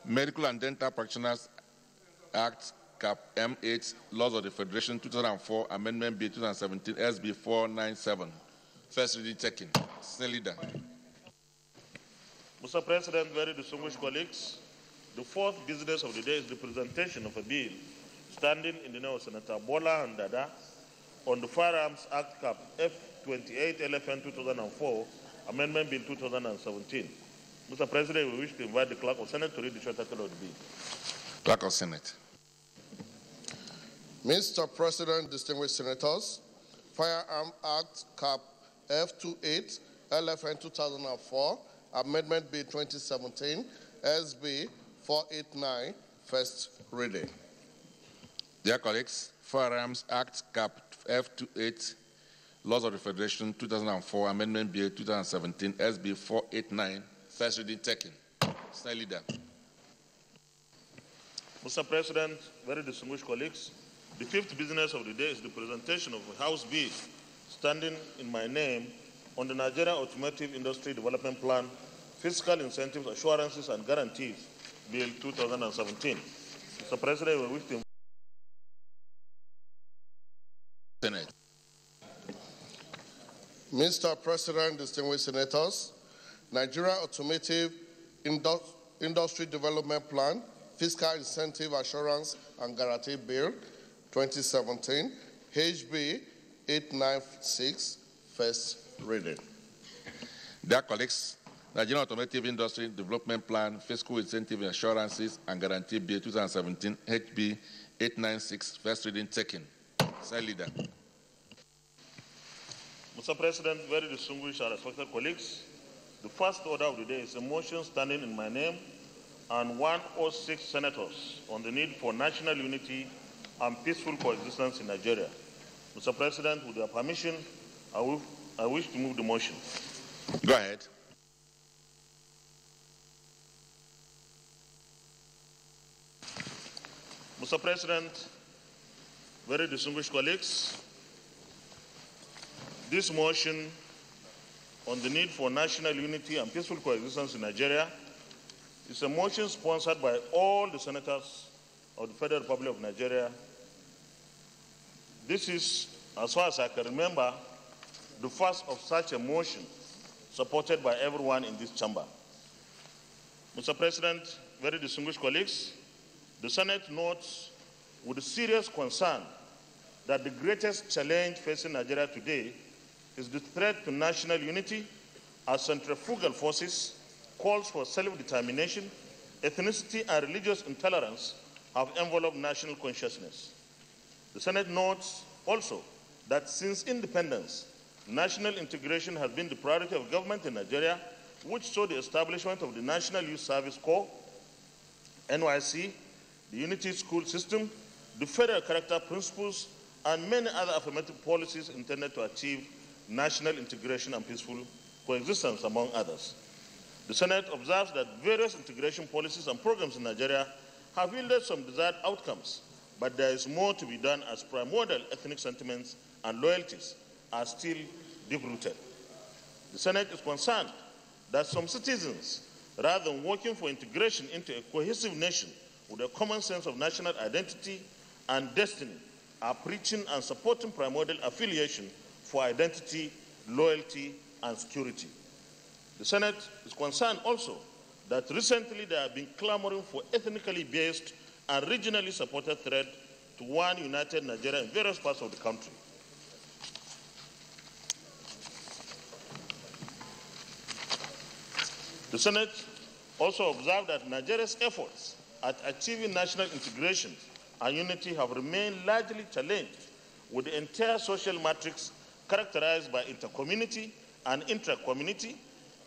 Medical and Dental Practitioners Act, Cap M8, Laws of the Federation 2004, Amendment Bill 2017, SB 497. First reading taken. Senior Leader. Mr. President, very distinguished colleagues, the fourth business of the day is the presentation of a bill standing in the name of Senator Bola and Dada on the Firearms Act, Cap F28 LFN 2004, Amendment Bill 2017. Mr. President, we wish to invite the Clerk of Senate to read the short title of the bill. Clerk of Senate. Mr. President, distinguished senators, Firearms Act, Cap F28 LFN 2004, Amendment Bill 2017, SB 489, first reading. Dear colleagues, Firearms Act, Cap F28, Laws of the Federation 2004, Amendment Bill 2017, SB 489, first reading taken. Senior Leader. Mr. President, very distinguished colleagues, the fifth business of the day is the presentation of a House bill standing in my name on the Nigeria Automotive Industry Development Plan, Fiscal Incentives, Assurances and Guarantees, Bill 2017. Mr. President, we wish to Senate. Mr. President, distinguished senators, Nigeria Automotive Industry Development Plan, Fiscal Incentive Assurance and Guarantee Bill 2017, HB 896, first reading. Dear colleagues, Nigerian Automotive Industry Development Plan, Fiscal Incentive Assurances and Guarantee Bill 2017, HB 896, first reading taken. Senior Leader. Mr. President, very distinguished and respected colleagues, the first order of the day is a motion standing in my name and 106 senators on the need for national unity and peaceful coexistence in Nigeria. Mr. President, with your permission, I wish to move the motion. Go ahead. Mr. President, very distinguished colleagues, this motion on the need for national unity and peaceful coexistence in Nigeria is a motion sponsored by all the senators of the Federal Republic of Nigeria. This is, as far as I can remember, the first of such a motion supported by everyone in this chamber. Mr. President, very distinguished colleagues, the Senate notes with serious concern that the greatest challenge facing Nigeria today is the threat to national unity as centrifugal forces, calls for self-determination, ethnicity, and religious intolerance have enveloped national consciousness. The Senate notes also that since independence, national integration has been the priority of government in Nigeria, which saw the establishment of the National Youth Service Corps, NYC, the Unity School System, the Federal Character Principles, and many other affirmative policies intended to achieve national integration and peaceful coexistence, among others. The Senate observes that various integration policies and programs in Nigeria have yielded some desired outcomes, but there is more to be done as primordial ethnic sentiments and loyalties are still deep-rooted. The Senate is concerned that some citizens, rather than working for integration into a cohesive nation with a common sense of national identity and destiny, are preaching and supporting primordial affiliation for identity, loyalty, and security. The Senate is concerned also that recently they have been clamoring for ethnically based and regionally supported threat to one united Nigeria in various parts of the country. The Senate also observed that Nigeria's efforts at achieving national integration and unity have remained largely challenged, with the entire social matrix characterized by intercommunity and intra-community,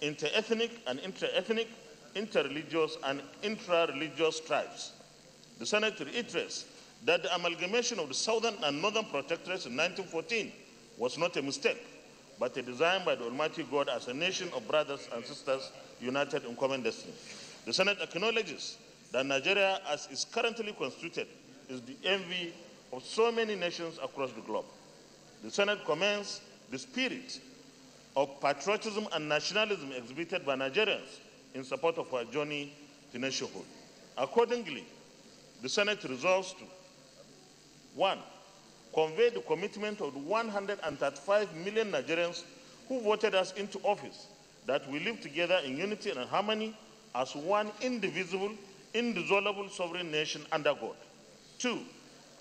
inter-ethnic and intra-ethnic, inter-religious and intra-religious tribes. The Senate reiterates that the amalgamation of the Southern and Northern Protectorates in 1914 was not a mistake, but a design by the Almighty God as a nation of brothers and sisters united in common destiny. The Senate acknowledges that Nigeria, as is currently constituted, is the envy of so many nations across the globe. The Senate commends the spirit of patriotism and nationalism exhibited by Nigerians in support of our journey to nationhood. Accordingly, the Senate resolves to 1. Convey the commitment of the 135 million Nigerians who voted us into office that we live together in unity and harmony as one indivisible, indissoluble sovereign nation under God. 2.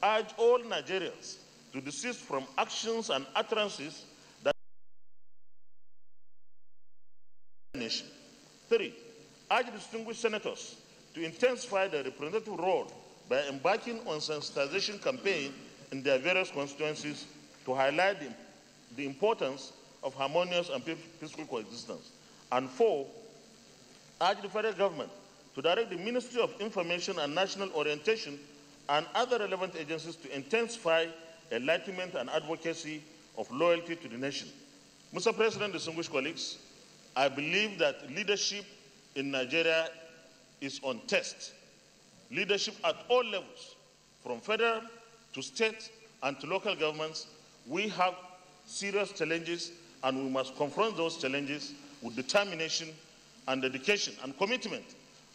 Urge all Nigerians to desist from actions and utterances that nation. 3. Urge distinguished senators to intensify their representative role by embarking on sensitization campaign in their various constituencies to highlight the importance of harmonious and peaceful coexistence. And 4, urge the federal government to direct the Ministry of Information and National Orientation and other relevant agencies to intensify enlightenment and advocacy of loyalty to the nation. Mr. President, distinguished colleagues, I believe that leadership in Nigeria is on test. Leadership at all levels, from federal to state and to local governments, we have serious challenges and we must confront those challenges with determination and dedication and commitment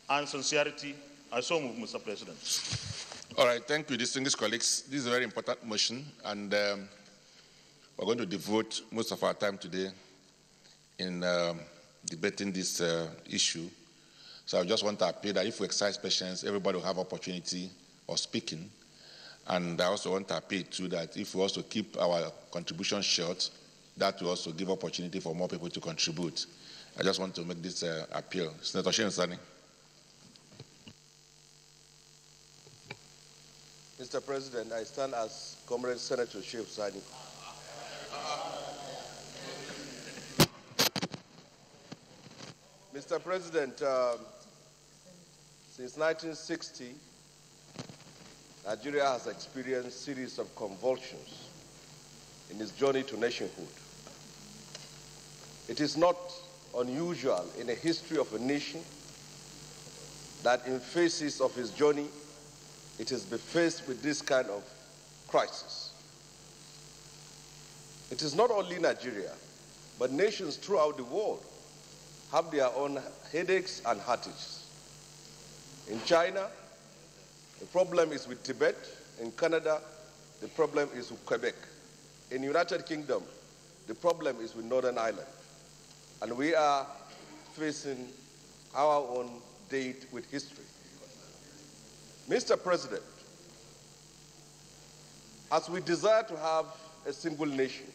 and sincerity. I so move, Mr. President. All right, thank you, distinguished colleagues. This is a very important motion, and we're going to devote most of our time today in debating this issue. So I just want to appeal that if we exercise patience, everybody will have opportunity of speaking. And I also want to appeal too that if we also keep our contribution short, that will also give opportunity for more people to contribute. I just want to make this appeal. Senator Shein Sani. Mr. President, I stand as Comrade Senator Shein Sani. Mr. President, since 1960, Nigeria has experienced a series of convulsions in its journey to nationhood. It is not unusual in the history of a nation that in phases of its journey, it has been faced with this kind of crisis. It is not only Nigeria, but nations throughout the world have their own headaches and heartaches. In China, the problem is with Tibet. In Canada, the problem is with Quebec. In the United Kingdom, the problem is with Northern Ireland. And we are facing our own date with history. Mr. President, as we desire to have a single nation,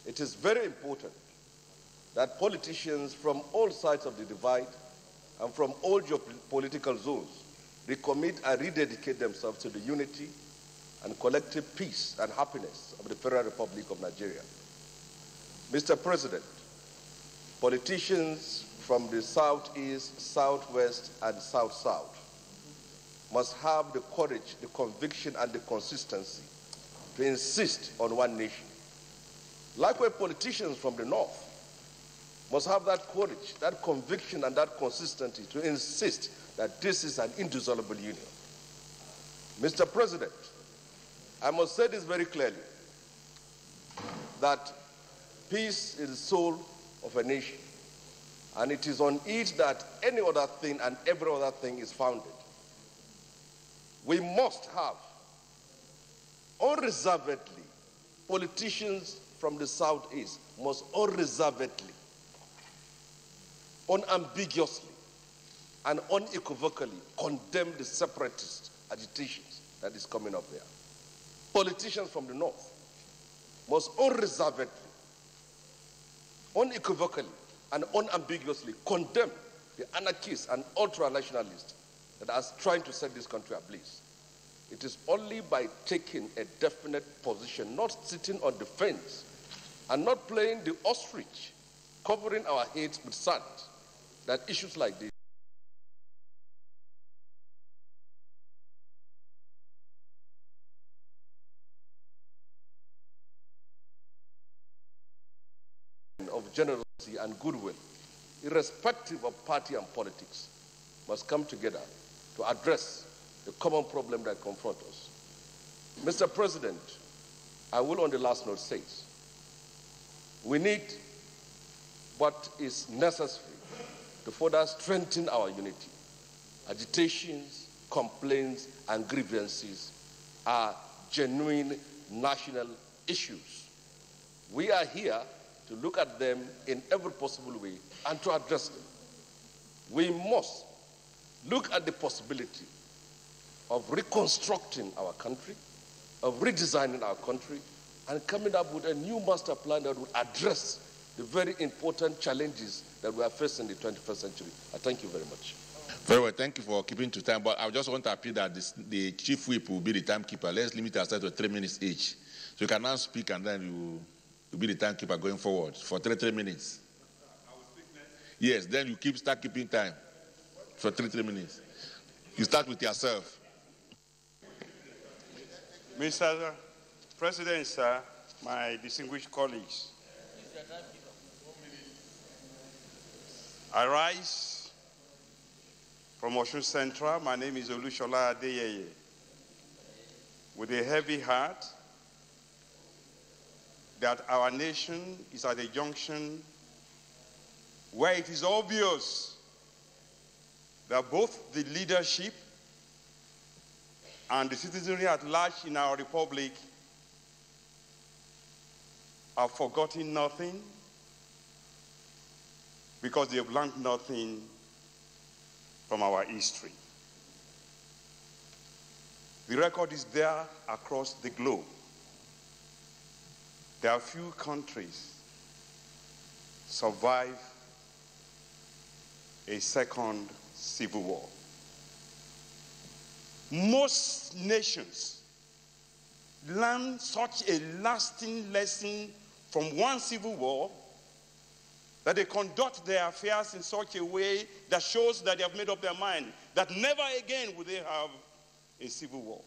it is very important that politicians from all sides of the divide and from all geopolitical zones recommit and rededicate themselves to the unity and collective peace and happiness of the Federal Republic of Nigeria. Mr. President, politicians from the Southeast, Southwest, and South-South must have the courage, the conviction, and the consistency to insist on one nation. Likewise, politicians from the North must have that courage, that conviction, and that consistency to insist that this is an indissoluble union. Mr. President, I must say this very clearly, that peace is the soul of a nation, and it is on it that any other thing and every other thing is founded. We must have, unreservedly, politicians from the Southeast must unreservedly, unambiguously, and unequivocally condemn the separatist agitations that is coming up there. Politicians from the North must unreservedly, unequivocally, and unambiguously condemn the anarchists and ultra-nationalists that are trying to set this country ablaze. It is only by taking a definite position, not sitting on the fence, and not playing the ostrich, covering our heads with sand, that issues like this of generosity and goodwill, irrespective of party and politics, must come together to address the common problem that confronts us. Mr. President, I will on the last note say, we need what is necessary to further strengthen our unity. agitations, complaints, and grievances are genuine national issues. We are here to look at them in every possible way and to address them. We must look at the possibility of reconstructing our country, of redesigning our country, and coming up with a new master plan that would address the very important challenges that we are facing in the 21st century. I thank you very much. Very well, thank you for keeping to time, but I just want to appeal that the chief whip will be the timekeeper. Let's limit ourselves to 3 minutes each. So you can now speak and then you will be the timekeeper going forward for 3 minutes. I will speak next. Yes, then you start keeping time for 3 minutes. You start with yourself. Mr. President, sir, my distinguished colleagues, I rise from Osun Central. My name is Olushola Adeyeye. With a heavy heart that our nation is at a junction where it is obvious that both the leadership and the citizenry at large in our republic have forgotten nothing because they have learned nothing from our history. The record is there across the globe. There are few countries survive a second civil war. Most nations learn such a lasting lesson from one civil war that they conduct their affairs in such a way that shows that they have made up their mind that never again will they have a civil war.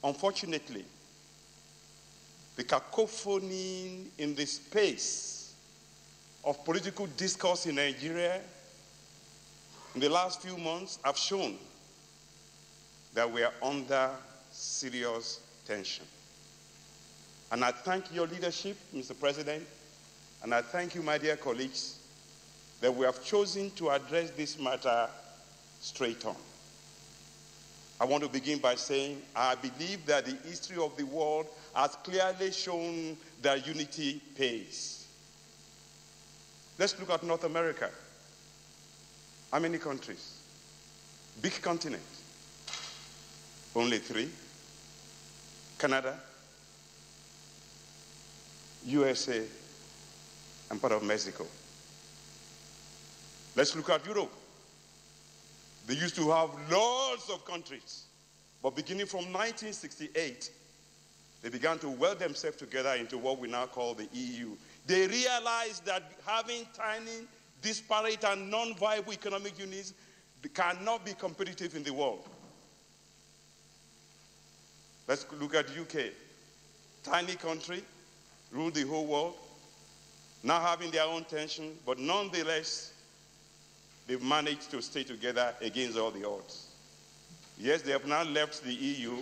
Unfortunately, the cacophony in the space of political discourse in Nigeria in the last few months have shown that we are under serious tension. And I thank your leadership, Mr. President, and I thank you, my dear colleagues, that we have chosen to address this matter straight on. I want to begin by saying I believe that the history of the world has clearly shown that unity pays. Let's look at North America. How many countries? Big continent. Only 3. Canada, USA, and part of Mexico. Let's look at Europe. They used to have lots of countries, but beginning from 1968, they began to weld themselves together into what we now call the EU. They realized that having tiny, disparate, and non-viable economic units cannot be competitive in the world. Let's look at UK. Tiny country, ruled the whole world, now having their own tension, but nonetheless, they've managed to stay together against all the odds. Yes, they have now left the EU,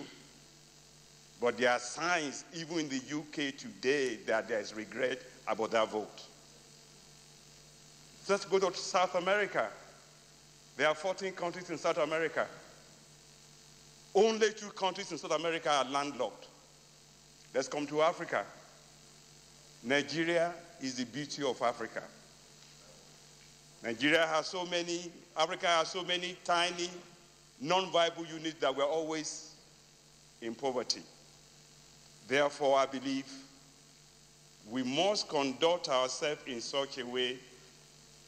but there are signs, even in the UK today, that there is regret about that vote. Let's go to South America. There are 14 countries in South America. Only 2 countries in South America are landlocked. Let's come to Africa. Nigeria is the beauty of Africa. Africa has so many tiny, non-viable units that we're always in poverty. Therefore, I believe we must conduct ourselves in such a way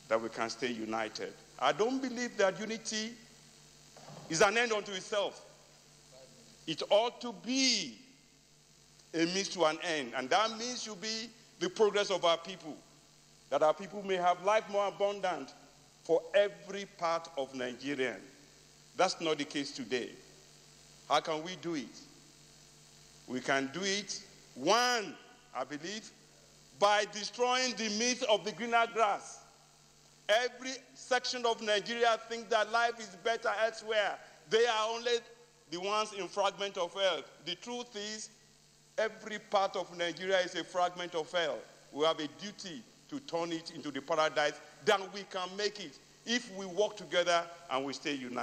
that we can stay united. I don't believe that unity is an end unto itself. It ought to be a means to an end, and that means should be the progress of our people, that our people may have life more abundant for every part of Nigeria. That's not the case today. How can we do it? We can do it, one, I believe, by destroying the myth of the greener grass. Every section of Nigeria thinks that life is better elsewhere. They are only the ones in fragment of hell. The truth is, every part of Nigeria is a fragment of hell. We have a duty to turn it into the paradise that we can make it. if we work together and we stay united.